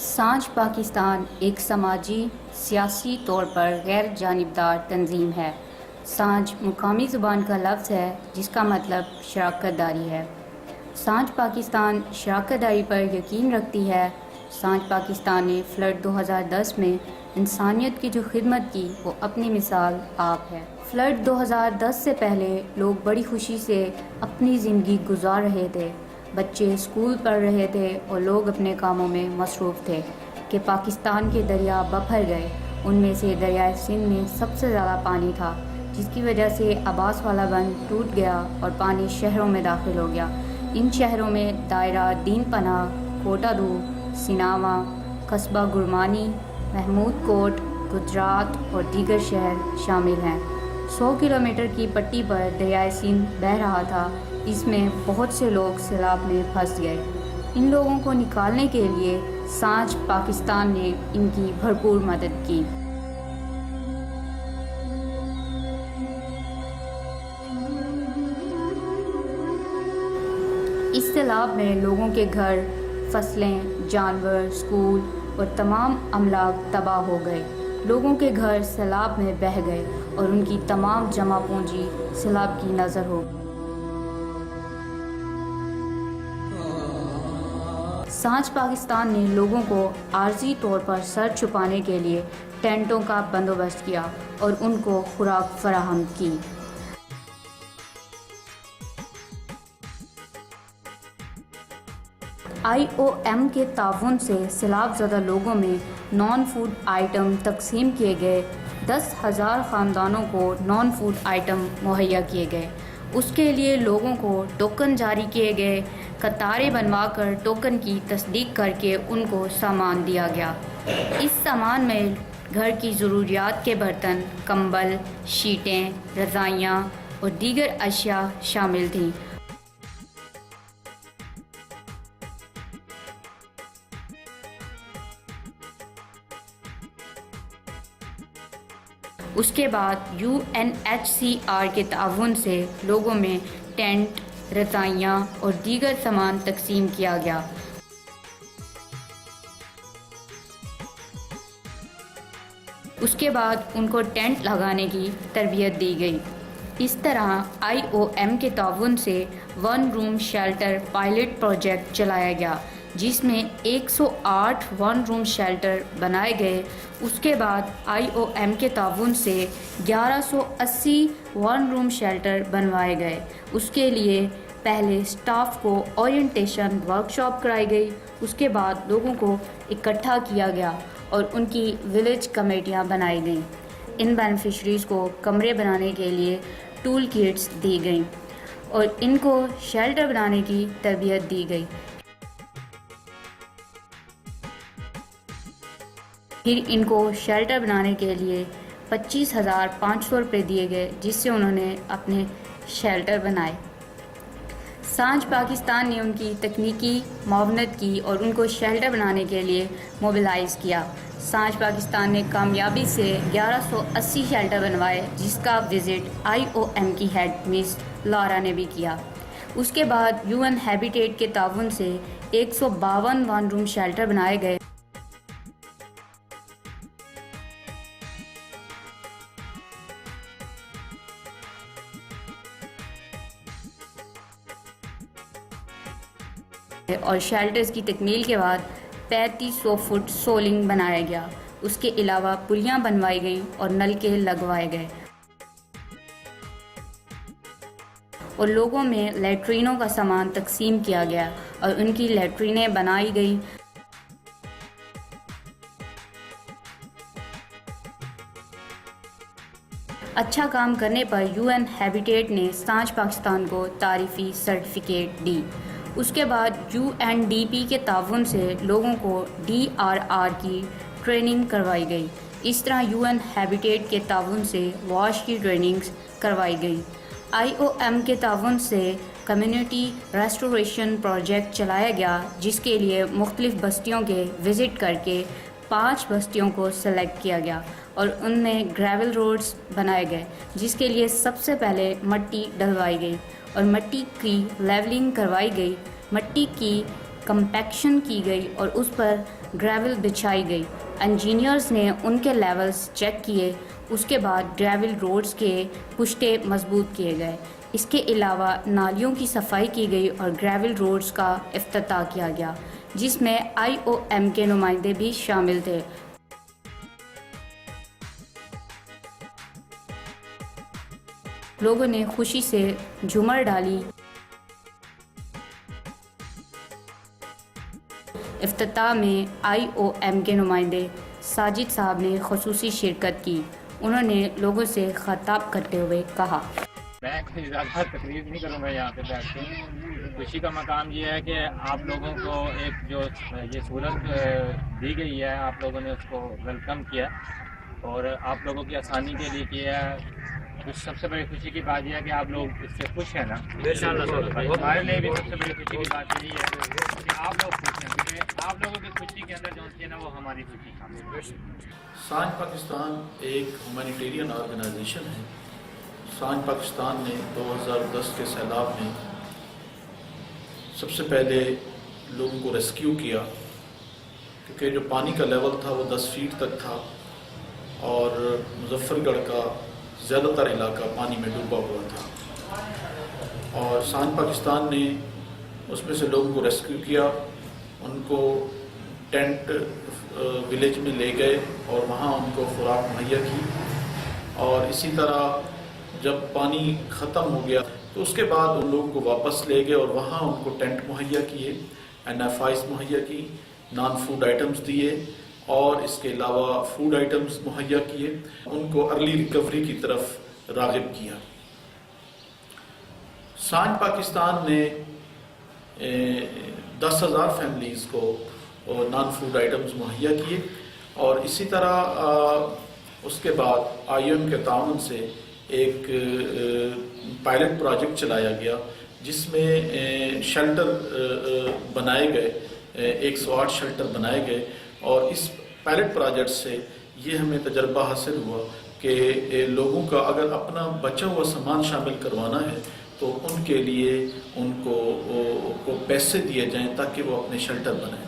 سانجھ پاکستان ایک سماجی سیاسی طور پر غیر جانبدار تنظیم ہے۔ سانجھ مقامی زبان کا لفظ ہے جس کا مطلب شراکت داری ہے۔ سانجھ پاکستان شراکت داری پر یقین رکھتی ہے۔ سانجھ پاکستان نے فلڈ 2010 میں انسانیت کی جو خدمت کی وہ اپنی مثال آپ ہے۔ فلڈ 2010 سے پہلے لوگ بڑی خوشی سے اپنی زندگی گزار رہے تھے، بچے اسکول پڑھ رہے تھے اور لوگ اپنے کاموں میں مصروف تھے کہ پاکستان کے دریا بپھر گئے۔ ان میں سے دریائے سندھ میں سب سے زیادہ پانی تھا، جس کی وجہ سے عباس والا بند ٹوٹ گیا اور پانی شہروں میں داخل ہو گیا۔ ان شہروں میں دائرہ دین پناہ، کوٹا دو، سناوا، قصبہ گرمانی، محمود کوٹ، گجرات اور دیگر شہر شامل ہیں۔ 100 کلومیٹر کی پٹی پر دریائے سندھ بہہ رہا تھا۔ اس میں بہت سے لوگ سیلاب میں پھنس گئے۔ ان لوگوں کو نکالنے کے لیے سانجھ پاکستان نے ان کی بھرپور مدد کی۔ اس سیلاب میں لوگوں کے گھر، فصلیں، جانور، اسکول اور تمام املاک تباہ ہو گئے۔ لوگوں کے گھر سیلاب میں بہہ گئے اور ان کی تمام جمع پونجی سیلاب کی نذر ہو گئی۔ سانجھ پاکستان نے لوگوں کو عارضی طور پر سر چھپانے کے لیے ٹینٹوں کا بندوبست کیا اور ان کو خوراک فراہم کی۔ IOM کے تعاون سے سیلاب زدہ لوگوں میں نان فوڈ آئٹم تقسیم کیے گئے۔ 10,000 خاندانوں کو نان فوڈ آئٹم مہیا کیے گئے۔ اس کے لیے لوگوں کو ٹوکن جاری کیے گئے۔ قطاریں بنوا کر ٹوکن کی تصدیق کر کے ان کو سامان دیا گیا۔ اس سامان میں گھر کی ضروریات کے برتن، کمبل، شیٹیں، رضائیاں اور دیگر اشیاء شامل تھیں۔ اس کے بعد UNHCR کے تعاون سے لوگوں میں ٹینٹ، رضائیاں اور دیگر سامان تقسیم کیا گیا۔ اس کے بعد ان کو ٹینٹ لگانے کی تربیت دی گئی۔ اس طرح IOM کے تعاون سے 1 روم شیلٹر پائلٹ پروجیکٹ چلایا گیا، جس میں 108 1 روم شیلٹر بنائے گئے۔ اس کے بعد IOM کے تعاون سے 1180 1 روم شیلٹر بنوائے گئے۔ اس کے لیے پہلے سٹاف کو اورینٹیشن ورکشاپ کرائی گئی۔ اس کے بعد لوگوں کو اکٹھا کیا گیا اور ان کی ولیج کمیٹیاں بنائی گئیں۔ ان بینیفیشریز کو کمرے بنانے کے لیے ٹول کٹس دی گئیں اور ان کو شیلٹر بنانے کی تربیت دی گئی۔ پھر ان کو شیلٹر بنانے کے لیے 25,500 روپے دیے گئے، جس سے انہوں نے اپنے شیلٹر بنائے۔ سانجھ پاکستان نے ان کی تکنیکی معاونت کی اور ان کو شیلٹر بنانے کے لیے موبلائز کیا۔ سانجھ پاکستان نے کامیابی سے 1180 شیلٹر بنوائے، جس کا وزٹ IOM کی ہیڈ مس لارا نے بھی کیا۔ اس کے بعد UN ہیبیٹیٹ کے تعاون سے 152 1 روم شیلٹر بنائے گئے۔ اور شیلٹرز کی تکمیل کے بعد 3500 فٹ سولنگ بنایا گیا۔ اس کے علاوہ پلیاں بنوائی گئیں اور نلکے لگوائے گئے اور لوگوں میں لیٹرینوں کا سامان تقسیم کیا گیا اور ان کی لیٹرینیں بنائی گئیں۔ اچھا کام کرنے پر UN ہیبیٹیٹ نے سانجھ پاکستان کو تعریفی سرٹیفکیٹ دی۔ اس کے بعد UNDP کے تعاون سے لوگوں کو DRR کی ٹریننگ کروائی گئی۔ اس طرح UN ہیبیٹیٹ کے تعاون سے واش کی ٹریننگز کروائی گئی۔ IOM کے تعاون سے کمیونٹی ریسٹوریشن پروجیکٹ چلایا گیا، جس کے لیے مختلف بستیوں کے وزٹ کر کے 5 بستیوں کو سلیکٹ کیا گیا اور ان میں گریول روڈز بنائے گئے، جس کے لیے سب سے پہلے مٹی ڈلوائی گئی اور مٹی کی لیولنگ کروائی گئی۔ مٹی کی کمپیکشن کی گئی اور اس پر گریول بچھائی گئی. انجینئرز نے ان کے لیولز چیک کیے. اس کے بعد گریول روڈز کے پشتے مضبوط کیے گئے. اس کے علاوہ نالیوں کی صفائی کی گئی اور گریول روڈز کا افتتاح کیا گیا، جس میں IOM کے نمائندے بھی شامل تھے. لوگوں نے خوشی سے جھومر ڈالی. افتتاح میں IOM کے نمائندے ساجد صاحب نے خصوصی شرکت کی. انہوں نے لوگوں سے خطاب کرتے ہوئے کہا، میں کوئی زیادہ تقریر نہیں کروں گا یہاں پہ بیٹھ کے. خوشی کا مقام یہ ہے کہ آپ لوگوں کو ایک جو یہ سہولت دی گئی ہے، آپ لوگوں نے اس کو ویلکم کیا اور آپ لوگوں کی آسانی کے لیے کیا ہے. سب سے بڑی خوشی کی بات یہ ہے کہ آپ لوگ اس سے خوش ہیں نا. ہمارے لیے بھی سب سے بڑی خوشی کی بات یہی ہے کہ آپ لوگ خوش ہیں، کیونکہ آپ لوگوں کی خوشی کے اندر جو ہوتی ہے نا وہ ہماری خوشی شامل ہے. سانج پاکستان ایک ہیومینیٹیرین آرگنائزیشن ہے. سانج پاکستان نے 2010 کے سیلاب میں سب سے پہلے لوگوں کو ریسکیو کیا، کیونکہ جو پانی کا لیول تھا وہ 10 فیٹ تک تھا اور مظفر گڑھ کا زیادہ تر علاقہ پانی میں ڈوبا ہوا تھا. اور سانج پاکستان نے اس میں سے لوگوں کو ریسکیو کیا، ان کو ٹینٹ ولیج میں لے گئے اور وہاں ان کو خوراک مہیا کی. اور اسی طرح جب پانی ختم ہو گیا تو اس کے بعد ان لوگوں کو واپس لے گئے اور وہاں ان کو ٹینٹ مہیا کیے، NFIs مہیا کی، نان فوڈ آئٹمز دیے اور اس کے علاوہ فوڈ آئٹمز مہیا کیے. ان کو ارلی ریکوری کی طرف راغب کیا. سانج پاکستان نے 10,000 فیملیز کو نان فوڈ آئٹمز مہیا کیے. اور اسی طرح اس کے بعد IOM کے تعاون سے ایک پائلٹ پروجیکٹ چلایا گیا، جس میں شیلٹر بنائے گئے، 108 شیلٹر بنائے گئے. اور اس پائلٹ پروجیکٹ سے یہ ہمیں تجربہ حاصل ہوا کہ لوگوں کا اگر اپنا بچا ہوا سامان شامل کروانا ہے تو ان کے لیے ان کو پیسے دیے جائیں تاکہ وہ اپنے شیلٹر بنائیں.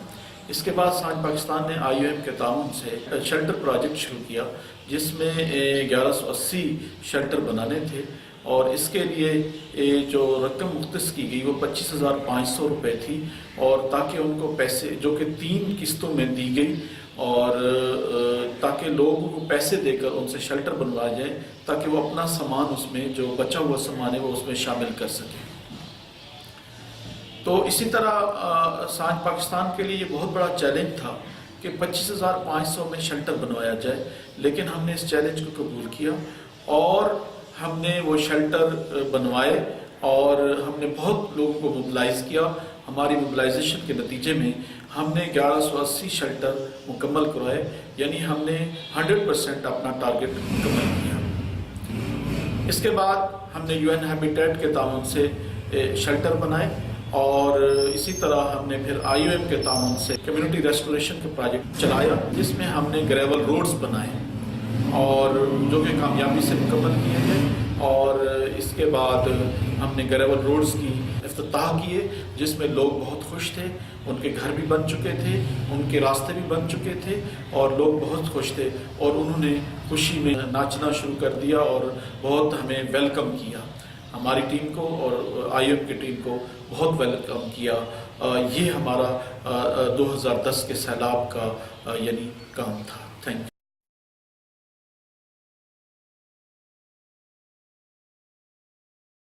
اس کے بعد سانج پاکستان نے IOM کے تعاون سے شیلٹر پروجیکٹ شروع کیا، جس میں 1180 شیلٹر بنانے تھے. اور اس کے لیے جو رقم مختص کی گئی وہ 25,500 روپے تھی، اور تاکہ ان کو پیسے جو کہ 3 قسطوں میں دی گئی، اور تاکہ لوگوں کو پیسے دے کر ان سے شیلٹر بنوائے جائیں تاکہ وہ اپنا سامان اس میں جو بچا ہوا سامان ہے وہ اس میں شامل کر سکیں. تو اسی طرح سانج پاکستان کے لیے یہ بہت بڑا چیلنج تھا کہ 25,500 میں شیلٹر بنوایا جائے، لیکن ہم نے اس چیلنج کو قبول کیا اور ہم نے وہ شیلٹر بنوائے اور ہم نے بہت لوگوں کو موبلائز کیا. ہماری موبلائزیشن کے نتیجے میں ہم نے 1180 شیلٹر مکمل کروائے، یعنی ہم نے 100% اپنا ٹارگٹ مکمل کیا. اس کے بعد ہم نے UN ہیبیٹیٹ کے تعاون سے شیلٹر بنائے، اور اسی طرح ہم نے پھر IOM کے تعاون سے کمیونٹی ریسٹوریشن کا پروجیکٹ چلایا، جس میں ہم نے گریول روڈز بنائے اور جو کہ کامیابی سے مکمل کیے گئے. اور اس کے بعد ہم نے گریول روڈز کی افتتاح کیے، جس میں لوگ بہت خوش تھے. ان کے گھر بھی بن چکے تھے، ان کے راستے بھی بن چکے تھے، اور لوگ بہت خوش تھے اور انہوں نے خوشی میں ناچنا شروع کر دیا اور بہت ہمیں ویلکم کیا. ہماری ٹیم کو اور IOM کی ٹیم کو بہت ویلکم کیا. یہ ہمارا 2010 کے سیلاب کا یعنی کام تھا. Thank you.